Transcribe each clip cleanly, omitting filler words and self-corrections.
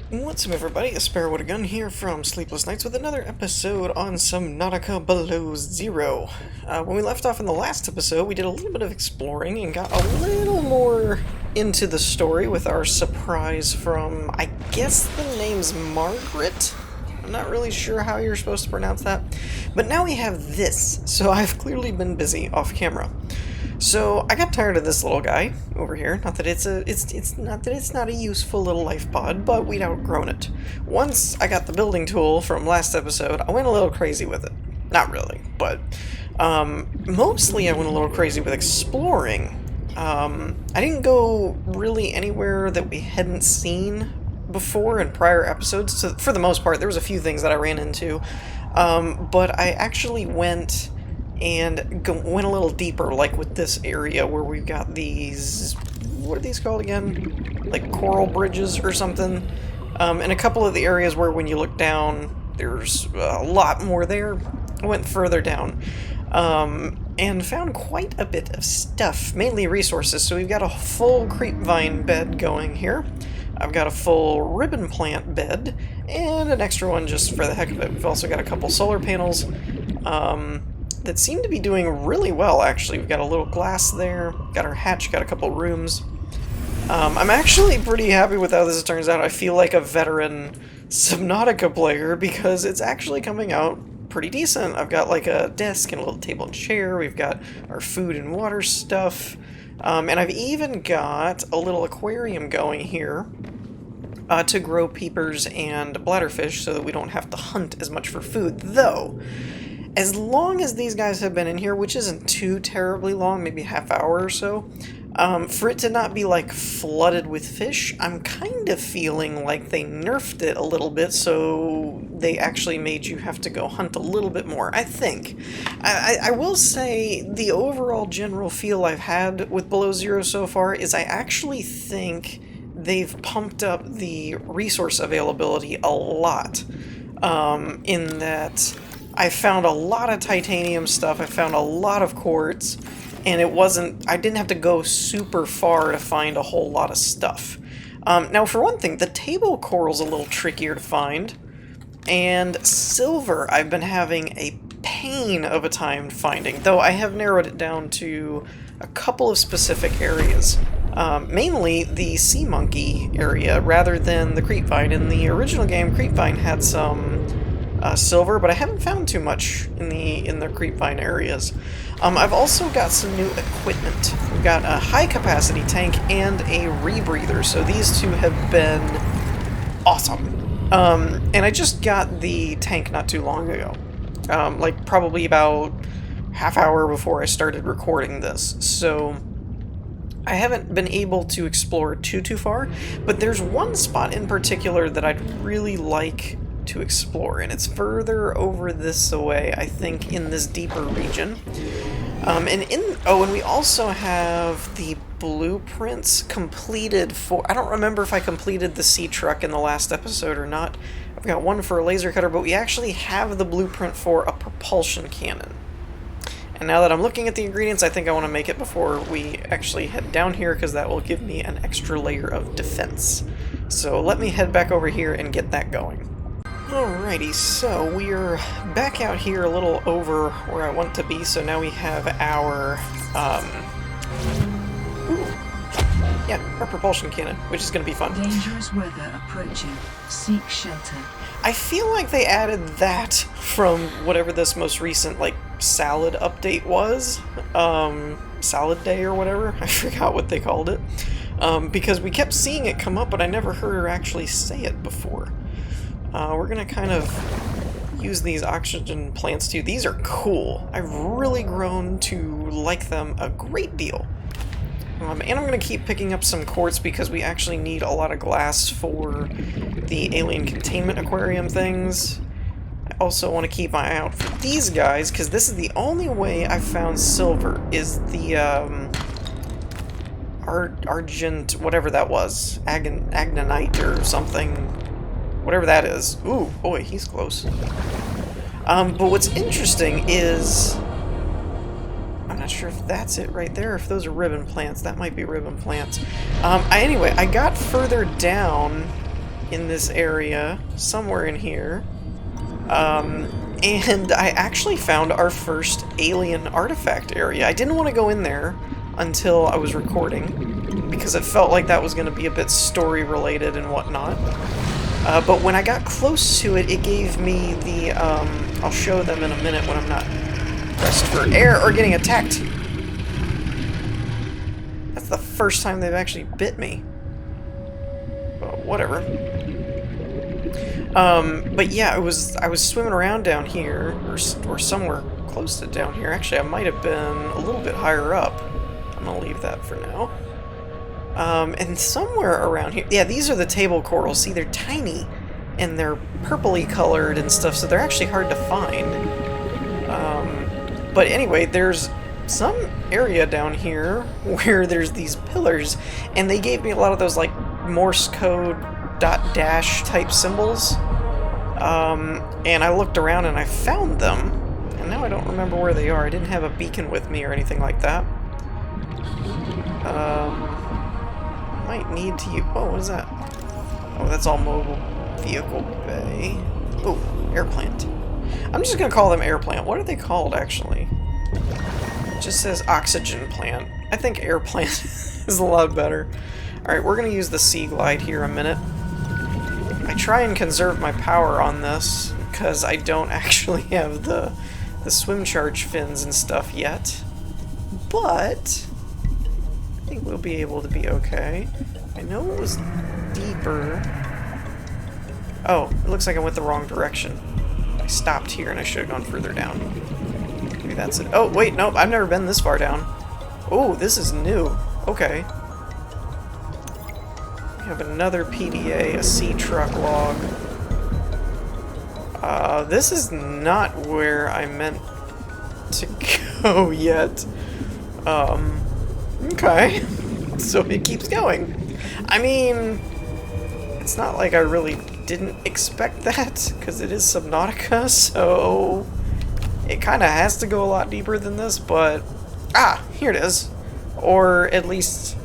What's up, everybody? A Sparrow with a Gun here from Sleepless Nights with another episode on Subnautica Below Zero. When we left off in the last episode, we did a little bit of exploring and got a little more into the story with our surprise from, I guess the name's Margaret? I'm not really sure how you're supposed to pronounce that. But now we have this, so I've clearly been busy off camera. So I got tired of this little guy over here. Not that it's not a useful little life pod, but we'd outgrown it. Once I got the building tool from last episode, I went a little crazy with it. Not really, but mostly I went a little crazy with exploring. I didn't go really anywhere that we hadn't seen before in prior episodes. So for the most part, there was a few things that I ran into, but I actually went a little deeper, like with this area where we've got these, what are these called again? Like coral bridges or something. And a couple of the areas where when you look down, there's a lot more there. I went further down, and found quite a bit of stuff, mainly resources. So we've got a full creepvine bed going here. I've got a full ribbon plant bed, and an extra one just for the heck of it. We've also got a couple solar panels, that seem to be doing really well, actually. We've got a little glass there, got our hatch, got a couple rooms. I'm actually pretty happy with how this turns out. I feel like a veteran Subnautica player because it's actually coming out pretty decent. I've got like a desk and a little table and chair. We've got our food and water stuff. And I've even got a little aquarium going here to grow peepers and bladderfish so that we don't have to hunt as much for food. Though, as long as these guys have been in here, which isn't too terribly long, maybe a half hour or so, for it to not be, like, flooded with fish, I'm kind of feeling like they nerfed it a little bit, so they actually made you have to go hunt a little bit more, I think. I will say the overall general feel I've had with Below Zero so far is I actually think they've pumped up the resource availability a lot, in that I found a lot of titanium stuff, I found a lot of quartz, and I didn't have to go super far to find a whole lot of stuff. Now, for one thing, the table coral's a little trickier to find, and silver I've been having a pain of a time finding, though I have narrowed it down to a couple of specific areas. Mainly the sea monkey area, rather than the creepvine. In the original game, creepvine had some silver, but I haven't found too much in the creepvine areas. I've also got some new equipment. We've got a high-capacity tank and a rebreather, so these two have been awesome. And I just got the tank not too long ago, like probably about half hour before I started recording this, so I haven't been able to explore too far, but there's one spot in particular that I'd really like to explore, and it's further over this way, I think, in this deeper region. And we also have the blueprints completed for, I don't remember if I completed the sea truck in the last episode or not. I've got one for a laser cutter, but we actually have the blueprint for a propulsion cannon. And now that I'm looking at the ingredients, I think I want to make it before we actually head down here, because that will give me an extra layer of defense. So let me head back over here and get that going. Alrighty, so we're back out here a little over where I want to be, so now we have our, our propulsion cannon, which is going to be fun. Dangerous weather approaching. Seek shelter. I feel like they added that from whatever this most recent, like, salad update was. Salad Day or whatever. I forgot what they called it. Because we kept seeing it come up, but I never heard her actually say it before. We're gonna kind of use these oxygen plants too. These are cool. I've really grown to like them a great deal. And I'm gonna keep picking up some quartz because we actually need a lot of glass for the alien containment aquarium things. I also want to keep my eye out for these guys, because this is the only way I've found silver, is the, argent, whatever that was, agnonite or something, whatever that is. Ooh, boy, he's close. But what's interesting is, I'm not sure if that's it right there, if those are ribbon plants. That might be ribbon plants. Anyway, I got further down in this area, somewhere in here. And I actually found our first alien artifact area. I didn't want to go in there until I was recording, because it felt like that was going to be a bit story-related and whatnot. But when I got close to it, it gave me the, I'll show them in a minute when I'm not pressed for air or getting attacked. That's the first time they've actually bit me. But whatever. But yeah, I was swimming around down here, or somewhere close to down here. Actually, I might have been a little bit higher up. I'm gonna leave that for now. And somewhere around here, yeah, these are the table corals. See, they're tiny, and they're purpley colored and stuff, so they're actually hard to find. But anyway, there's some area down here where there's these pillars, and they gave me a lot of those, like, Morse code .dash type symbols. And I looked around and I found them, and now I don't remember where they are. I didn't have a beacon with me or anything like that. Might need to use... Oh, what is that? Oh, that's all mobile vehicle bay. Oh, air plant. I'm just gonna call them air plant. What are they called, actually? It just says oxygen plant. I think air plant is a lot better. Alright, we're gonna use the sea glide here a minute. I try and conserve my power on this, because I don't actually have the swim charge fins and stuff yet. But I think we'll be able to be okay. I know it was deeper. Oh, it looks like I went the wrong direction. I stopped here and I should have gone further down. Maybe that's it. Oh, wait, nope, I've never been this far down. Oh, this is new. Okay. We have another PDA, a sea truck log. This is not where I meant to go yet. Okay. So it keeps going. I mean, it's not like I really didn't expect that, because it is Subnautica, so it kind of has to go a lot deeper than this, but... Ah! Here it is. Or at least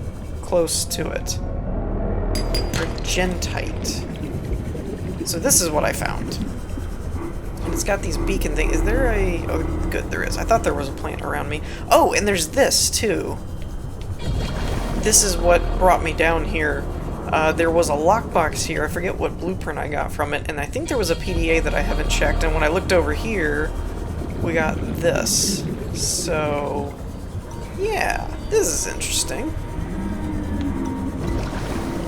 close to it. Argentite. So this is what I found. And it's got these beacon things. Is there a... Oh, good, there is. I thought there was a plant around me. Oh, and there's this, too. This is what brought me down here. There was a lockbox here. I forget what blueprint I got from it, and I think there was a PDA that I haven't checked, and when I looked over here, we got this. So, yeah, this is interesting.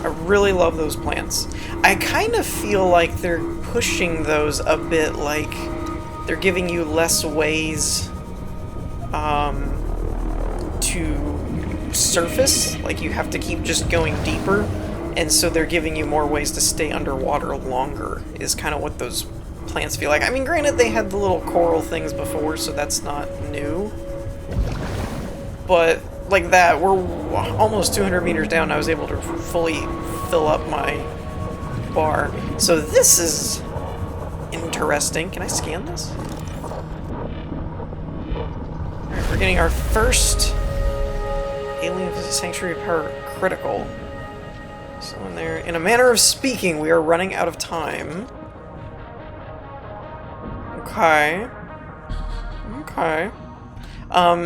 I really love those plants. I kind of feel like they're pushing those a bit, like they're giving you less ways to surface, like you have to keep just going deeper, and so they're giving you more ways to stay underwater longer, is kind of what those plants feel like. I mean, granted, they had the little coral things before, so that's not new, but like that, we're almost 200 meters down, I was able to fully fill up my bar. So this is interesting. Can I scan this? Alright, we're getting our first Alien Sanctuary Power Critical. So in a manner of speaking, we are running out of time. Okay. Okay.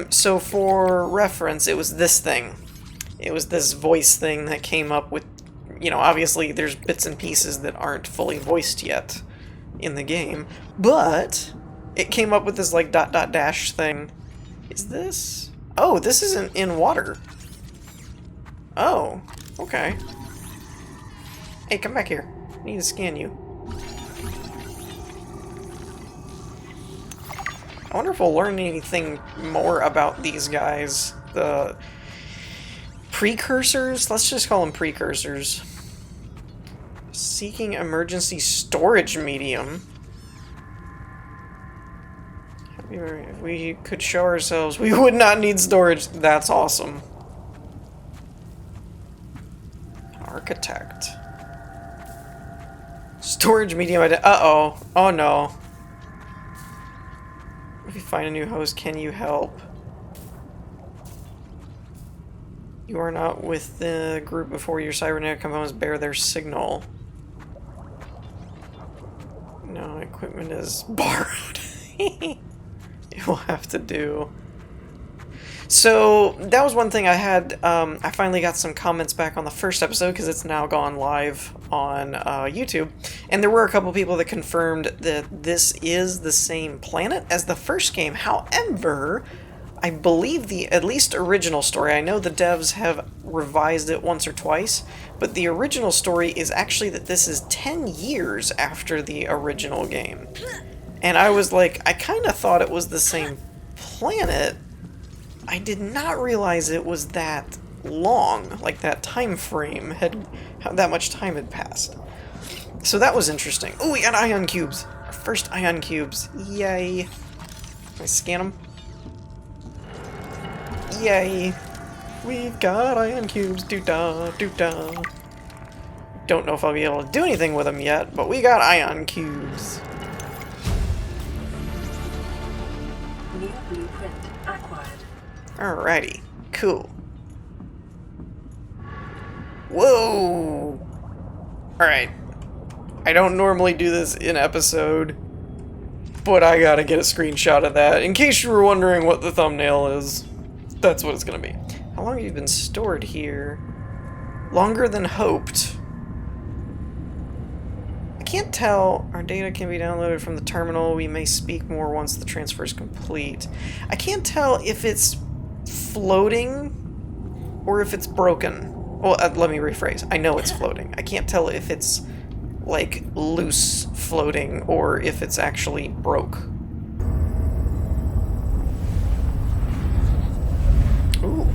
So for reference, it was this thing. It was this voice thing that came up with, you know, obviously there's bits and pieces that aren't fully voiced yet in the game, but it came up with this, like, ... dash thing. Is this? Oh, this isn't in water. Oh, okay. Hey, come back here. I need to scan you. I wonder if we'll learn anything more about these guys. The precursors? Let's just call them precursors. Seeking emergency storage medium. If we could show ourselves, we would not need storage. That's awesome. Architect. Storage medium. Uh-oh. Oh no. If you find a new host, can you help? You are not with the group before your cybernetic components bear their signal. My equipment is borrowed. It will have to do. So that was one thing I had. I finally got some comments back on the first episode because it's now gone live on YouTube, and there were a couple people that confirmed that this is the same planet as the first game. However, I believe the at least original story, I know the devs have revised it once or twice, but the original story is actually that this is 10 years after the original game. And I was like, I kind of thought it was the same planet. I did not realize it was that long, like that time frame had, that much time had passed. So that was interesting. Oh, we got ion cubes. Our first ion cubes. Yay. Can I scan them? Yay. We've got ion cubes. Doo-da, doo-da. Don't know if I'll be able to do anything with them yet, but we got ion cubes. New blueprint acquired. Alrighty, cool. Whoa! Alright. I don't normally do this in episode, but I gotta get a screenshot of that. In case you were wondering what the thumbnail is, that's what it's gonna be. How long have you been stored here? Longer than hoped. I can't tell. Our data can be downloaded from the terminal. We may speak more once the transfer is complete. I can't tell if it's floating or if it's broken. Well, let me rephrase. I know it's floating. I can't tell if it's like loose floating or if it's actually broke. Ooh.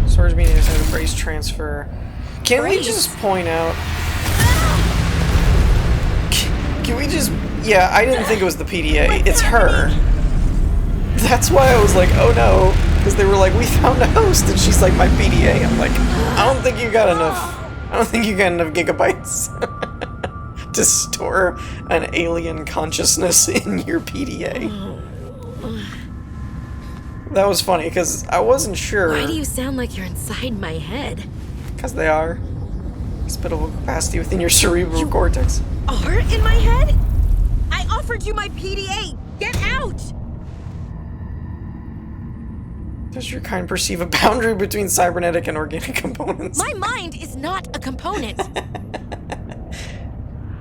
Storage media is a brace transfer. Can we just point out? Can we just? Yeah, I didn't think it was the PDA. It's her. That's why I was like, oh no, because they were like, we found a host, and she's like, my PDA. I'm like, I don't think you got enough. I don't think you got enough gigabytes to store an alien consciousness in your PDA. That was funny because I wasn't sure. Why do you sound like you're inside my head? Because they are. Hospitable capacity within your cerebral cortex. Are in my head? I offered you my PDA. Get out! Does your kind perceive a boundary between cybernetic and organic components? My mind is not a component.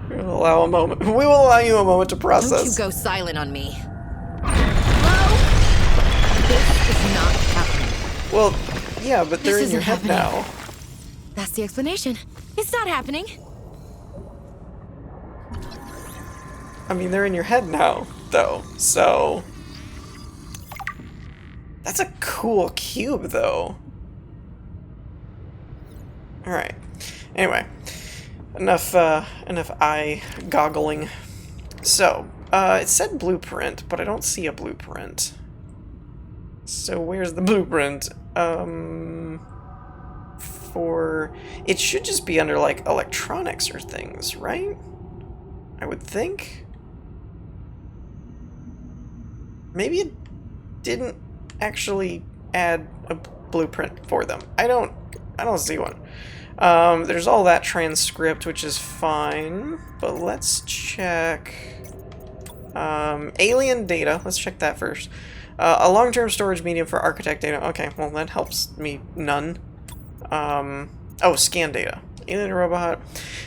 We'll allow a moment. We will allow you a moment to process. Don't you go silent on me. Hello? This is not happening. Well, yeah, but they're This in your head isn't now. That's the explanation. It's not happening. I mean, they're in your head now, though, so... That's a cool cube, though. Alright. Anyway. Enough eye goggling. So, it said blueprint, but I don't see a blueprint. So where's the blueprint? It should just be under, like, electronics or things, right? I would think. Maybe it didn't actually add a blueprint for them. I don't see one. There's all that transcript, which is fine, but let's check alien data. Let's check that first. A long-term storage medium for architect data. Okay, well that helps me none. Oh, scan data. Alien robot.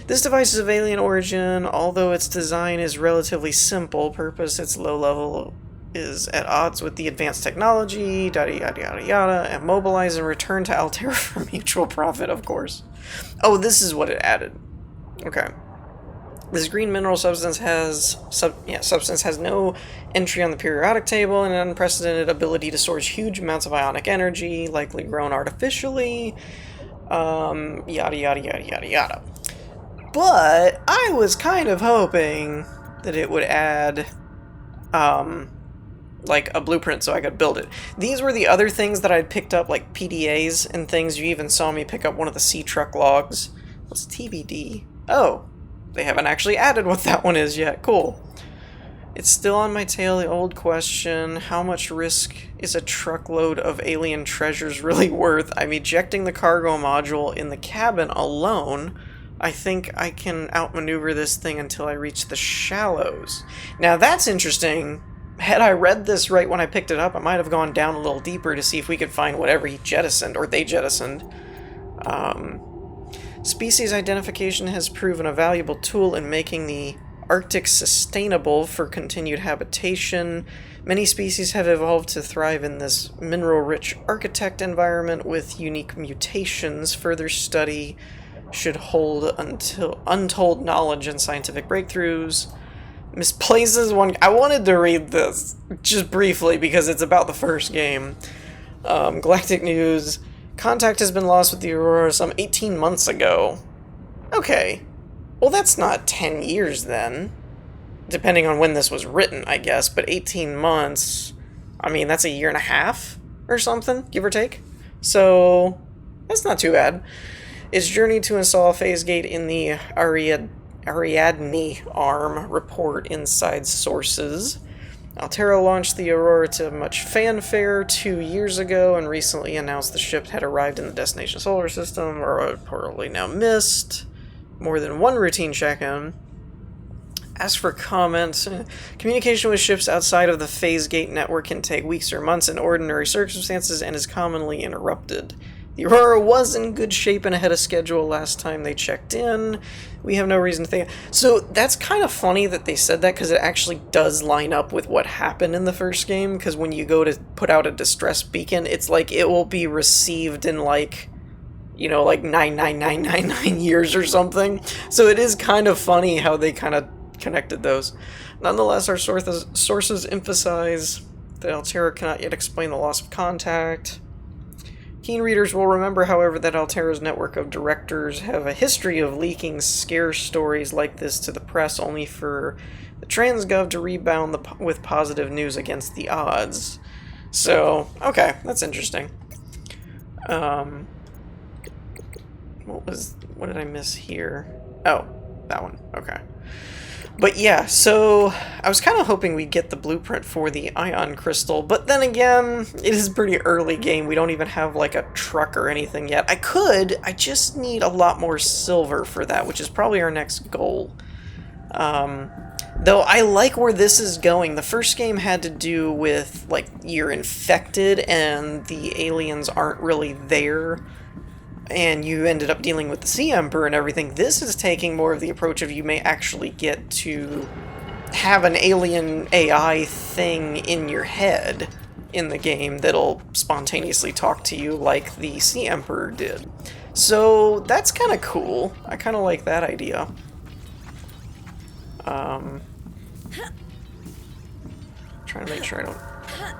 This device is of alien origin, although its design is relatively simple. Purpose, its low level is at odds with the advanced technology, yada yada yada yada, and mobilize and return to Altera for mutual profit, of course. Oh, this is what it added. Okay. This green mineral substance has no entry on the periodic table and an unprecedented ability to store huge amounts of ionic energy, likely grown artificially, yada yada yada yada yada. But I was kind of hoping that it would add like a blueprint so I could build it. These were the other things that I'd picked up, like PDAs and things. You even saw me pick up one of the sea truck logs. What's TBD? Oh, they haven't actually added what that one is yet. Cool. It's still on my tail, the old question. How much risk is a truckload of alien treasures really worth? I'm ejecting the cargo module in the cabin alone. I think I can outmaneuver this thing until I reach the shallows. Now that's interesting. Had I read this right when I picked it up, I might have gone down a little deeper to see if we could find whatever he jettisoned, or they jettisoned. Species identification has proven a valuable tool in making the Arctic sustainable for continued habitation. Many species have evolved to thrive in this mineral-rich Arctic environment with unique mutations. Further study should hold until untold knowledge and scientific breakthroughs. Misplaces one... I wanted to read this just briefly because it's about the first game. Galactic News. Contact has been lost with the Aurora some 18 months ago. Okay. Well, that's not 10 years then. Depending on when this was written, I guess. But 18 months... I mean, that's a year and a half or something, give or take. So, that's not too bad. Its journey to install a phase gate in the Ariadne arm report inside sources. Altera launched the Aurora to much fanfare 2 years ago and recently announced the ship had arrived in the destination solar system, or reportedly now missed more than one routine check-in. As for comments, communication with ships outside of the phase gate network can take weeks or months in ordinary circumstances and is commonly interrupted. The Aurora was in good shape and ahead of schedule last time they checked in. We have no reason to think... So that's kind of funny that they said that, because it actually does line up with what happened in the first game, because when you go to put out a distress beacon, it's like it will be received in like, you know, like 99999 years or something. So it is kind of funny how they kind of connected those. Nonetheless, our sources emphasize that Altera cannot yet explain the loss of contact. Keen readers will remember, however, that Altera's network of directors have a history of leaking scare stories like this to the press, only for the Transgov to rebound with positive news against the odds. So, okay, that's interesting. What did I miss here? Oh, that one, okay. But yeah, so I was kind of hoping we'd get the blueprint for the ion crystal, but then again, it is a pretty early game. We don't even have like a truck or anything yet. I just need a lot more silver for that, which is probably our next goal. Though I like where this is going. The first game had to do with, like, you're infected and the aliens aren't really there, and you ended up dealing with the Sea Emperor and everything. This is taking more of the approach of you may actually get to have an alien AI thing in your head in the game that'll spontaneously talk to you like the Sea Emperor did. So that's kind of cool. I kind of like that idea. Trying to make sure I don't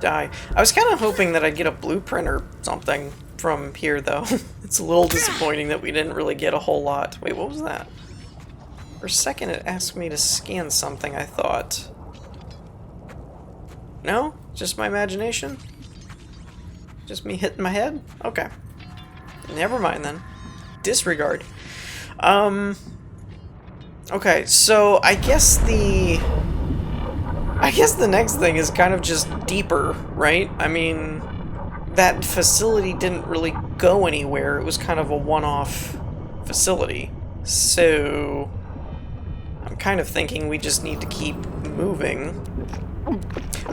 die. I was kind of hoping that I'd get a blueprint or something from here, though. It's a little disappointing that we didn't really get a whole lot. Wait, what was that? For a second it asked me to scan something, I thought. No? Just my imagination? Just me hitting my head? Okay. Never mind then. Disregard. Okay, so I guess the next thing is kind of just deeper, right? I mean, that facility didn't really go anywhere. It was kind of a one-off facility. So I'm kind of thinking we just need to keep moving.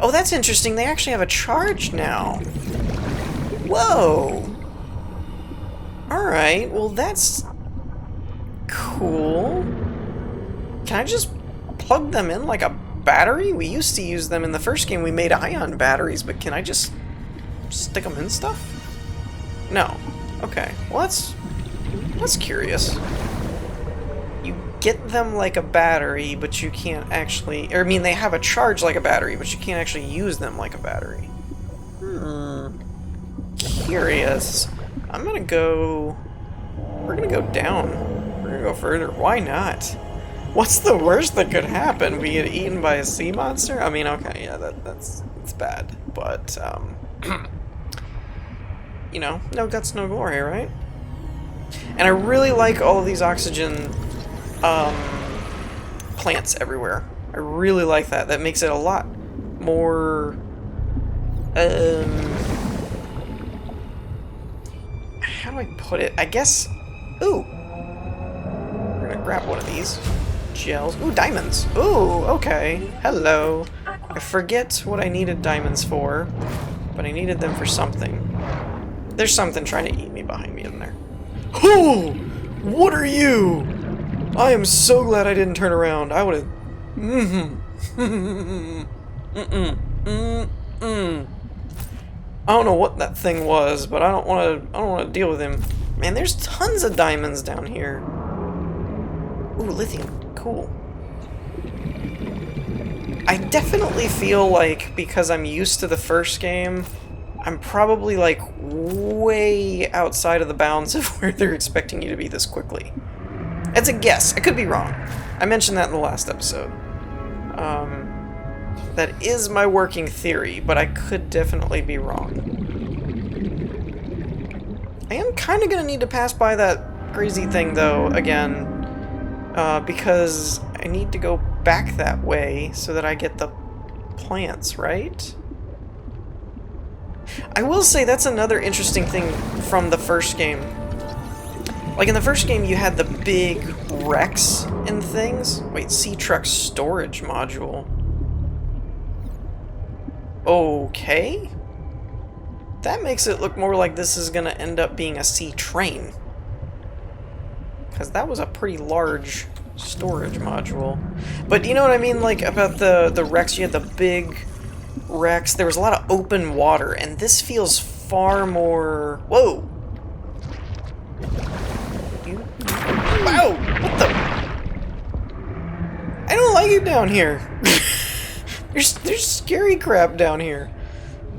Oh, that's interesting. They actually have a charge now. Whoa. Alright, well that's cool. Can I just plug them in like a battery? We used to use them in the first game. We made ion batteries, but can I just stick them in stuff? No. Okay. Well, that's curious. You get them like a battery, but you can't actually... Or, I mean, they have a charge like a battery, but you can't actually use them like a battery. Curious. I'm gonna go... We're gonna go down. We're gonna go further. Why not? What's the worst that could happen? We get eaten by a sea monster? I mean, okay, yeah, that's bad. But, you know, no guts, no glory, right? And I really like all of these oxygen plants everywhere. I really like that. That makes it a lot more how do I put it? I guess... Ooh! We're grab one of these. Gels. Ooh, diamonds. Ooh, okay. Hello. I forget what I needed diamonds for, but I needed them for something. There's something trying to eat me behind me, isn't there? Oh! What are you? I am so glad I didn't turn around. I would have... I don't know what that thing was, but I don't want to deal with him. Man, there's tons of diamonds down here. Ooh, lithium. Cool. I definitely feel like, because I'm used to the first game, I'm probably, like, way outside of the bounds of where they're expecting you to be this quickly. It's a guess. I could be wrong. I mentioned that in the last episode. That is my working theory, but I could definitely be wrong. I am kind of going to need to pass by that crazy thing, though, again, because I need to go back that way so that I get the plants, right? I will say that's another interesting thing from the first game. Like, in the first game, you had the big wrecks and things. Wait, sea truck storage module. Okay. That makes it look more like this is going to end up being a sea train. Because that was a pretty large storage module. But you know what I mean? Like, about the wrecks, you had the big wrecks. There was a lot of open water, and this feels far more... Whoa! Wow! What the... I don't like it down here. There's scary crap down here.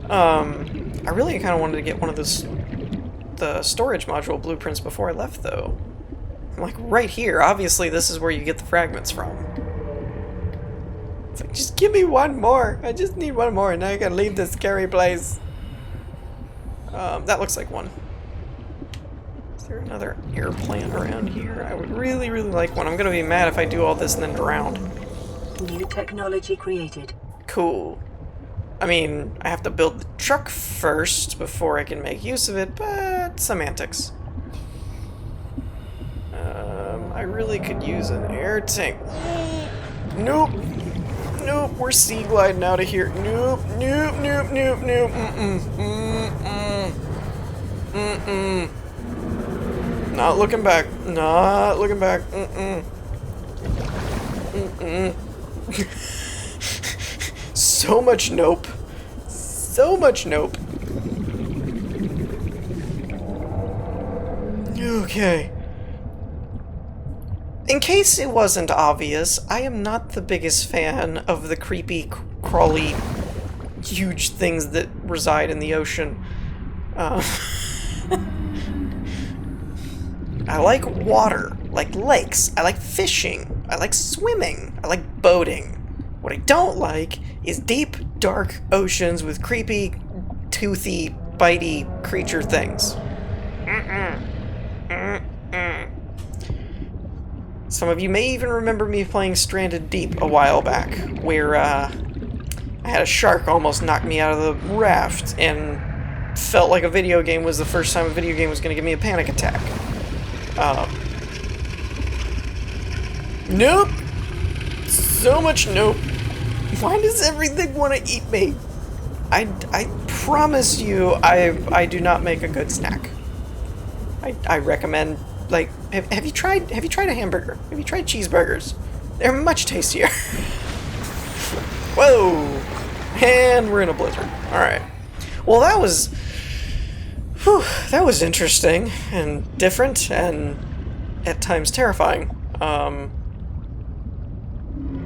I really kind of wanted to get one of the storage module blueprints before I left, though. I'm like, right here. Obviously, this is where you get the fragments from. It's like, just give me one more. I just need one more, and now I gotta leave this scary place. That looks like one. Is there another air plant around here? I would really, really like one. I'm gonna be mad if I do all this and then drown. New technology created. Cool. I mean, I have to build the truck first before I can make use of it, but semantics. I really could use an air tank. Nope. Nope, we're sea gliding out of here. Nope, nope, nope, nope, nope. Not looking back. Not looking back. So much nope. So much nope. Okay. In case it wasn't obvious, I am not the biggest fan of the creepy, crawly, huge things that reside in the ocean. I like water, like lakes, I like fishing, I like swimming, I like boating. What I don't like is deep, dark oceans with creepy, toothy, bitey creature things. Some of you may even remember me playing Stranded Deep a while back, where I had a shark almost knock me out of the raft, and felt like a video game was the first time a video game was going to give me a panic attack. Nope! So much nope. Why does everything want to eat me? I promise you, I do not make a good snack. I recommend, like, have you tried a hamburger? Have you tried cheeseburgers? They're much tastier. Whoa! And we're in a blizzard. Alright. Well, that was interesting and different and at times terrifying.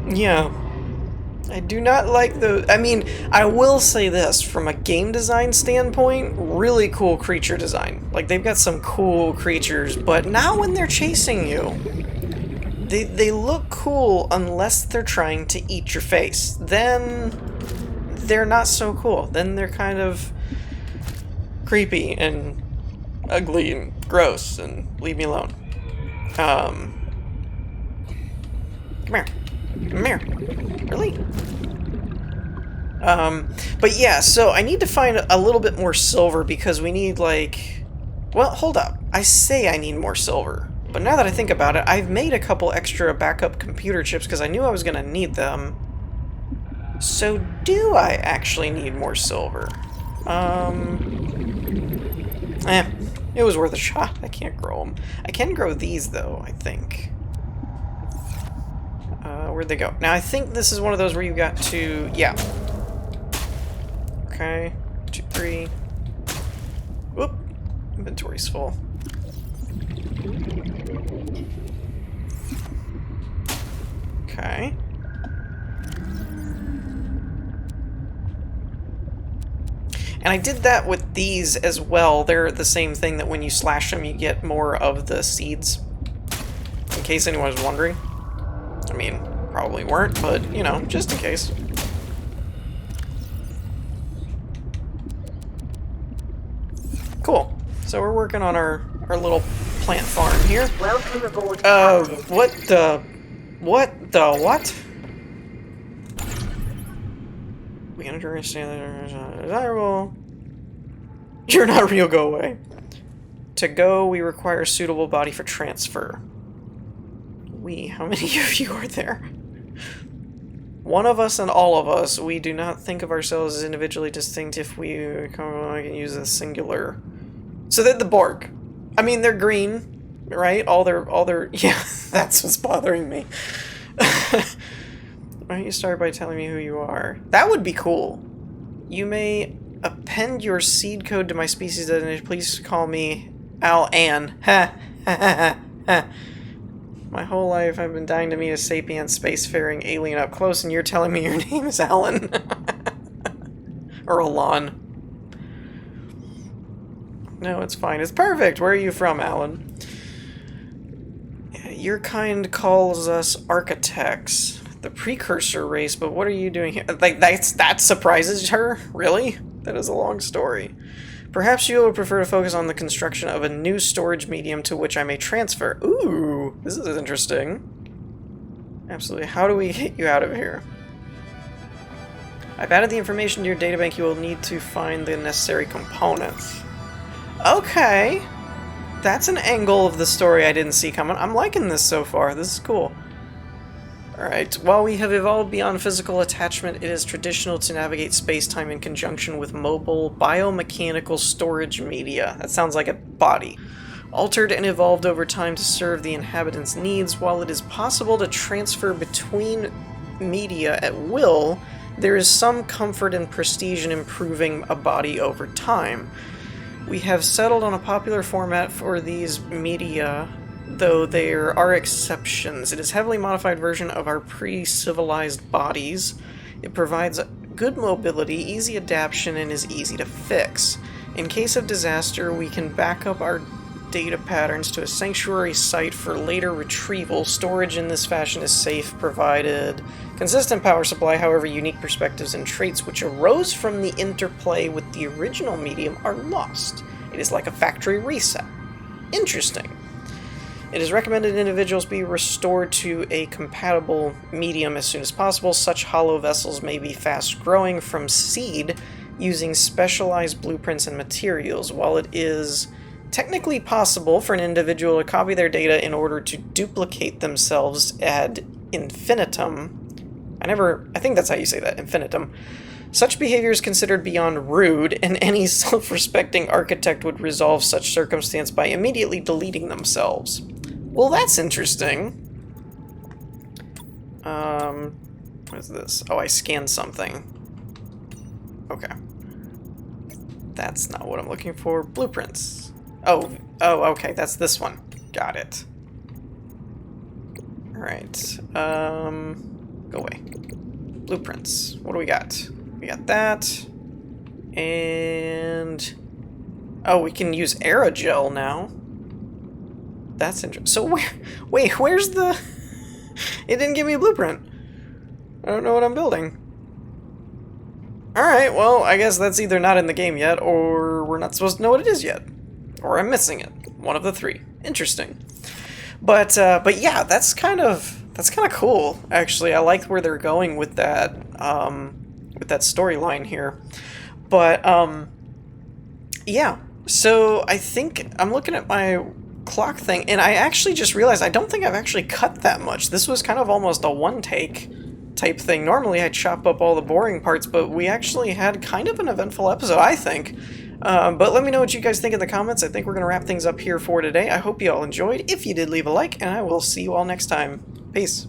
Yeah. I do not like the... I mean, I will say this, from a game design standpoint, really cool creature design. Like, they've got some cool creatures, but not when they're chasing you. They look cool unless they're trying to eat your face. Then they're not so cool. Then they're kind of creepy and ugly and gross, and leave me alone. Come here. Come here. Really? But yeah, so I need to find a little bit more silver because we need, like... Well, hold up. I say I need more silver, But now that I think about it, I've made a couple extra backup computer chips because I knew I was going to need them. So do I actually need more silver? It was worth a shot. I can't grow them. I can grow these, though, I think. Where'd they go? Now, I think this is one of those where you got to... Yeah. Okay. 2, 3. Whoop. Inventory's full. Okay. And I did that with these as well. They're the same thing, that when you slash them, you get more of the seeds. In case anyone was wondering. I mean, probably weren't, but, you know, just in case. Cool. So we're working on our little plant farm here. Welcome aboard. What the what? We understand that desirable. You're not real, go away. To go, we require a suitable body for transfer. How many of you are there? One of us and all of us. We do not think of ourselves as individually distinct if we can use a singular. So they're the Borg. I mean, they're green, right? All their yeah, that's what's bothering me. Why don't you start by telling me who you are? That would be cool. You may append your seed code to my species designation. Please call me Al-An. Ha ha ha ha. My whole life I've been dying to meet a sapient spacefaring alien up close, and you're telling me your name is Alan. Or Alan. No, it's fine. It's perfect. Where are you from, Alan? Your kind calls us architects, the precursor race, but what are you doing here? Like, that surprises her? Really? That is a long story. Perhaps you would prefer to focus on the construction of a new storage medium to which I may transfer. Ooh, this is interesting. Absolutely. How do we get you out of here? I've added the information to your databank. You will need to find the necessary components. Okay. That's an angle of the story I didn't see coming. I'm liking this so far. This is cool. Alright, while we have evolved beyond physical attachment, it is traditional to navigate space-time in conjunction with mobile, biomechanical storage media. That sounds like a body. Altered and evolved over time to serve the inhabitants' needs, while it is possible to transfer between media at will, there is some comfort and prestige in improving a body over time. We have settled on a popular format for these media, though there are exceptions. It is a heavily modified version of our pre-civilized bodies. It provides good mobility, easy adaptation, and is easy to fix. In case of disaster, we can back up our data patterns to a sanctuary site for later retrieval. Storage in this fashion is safe, provided consistent power supply. However, unique perspectives and traits which arose from the interplay with the original medium are lost. It is like a factory reset. Interesting. It is recommended individuals be restored to a compatible medium as soon as possible. Such hollow vessels may be fast-growing from seed using specialized blueprints and materials. While it is technically possible for an individual to copy their data in order to duplicate themselves ad infinitum, I think that's how you say that, infinitum. Such behavior is considered beyond rude, and any self-respecting architect would resolve such circumstance by immediately deleting themselves. Well, that's interesting. What is this? Oh, I scanned something. Okay. That's not what I'm looking for. Blueprints. Oh, okay, that's this one. Got it. Alright, go away. Blueprints. What do we got? We got that. And... oh, we can use aerogel now. That's interesting. So wait, where's the... It didn't give me a blueprint. I don't know what I'm building. Alright, well, I guess that's either not in the game yet, or we're not supposed to know what it is yet. Or I'm missing it. One of the three. Interesting. But yeah, that's kind of cool, actually. I like where they're going with that storyline here. But, yeah. So I think I'm looking at my clock thing, and I actually just realized I don't think I've actually cut that much. This was kind of almost a one-take type thing. Normally I chop up all the boring parts, but we actually had kind of an eventful episode, I think. But let me know what you guys think in the comments. I think we're going to wrap things up here for today. I hope you all enjoyed. If you did, leave a like, and I will see you all next time. Peace.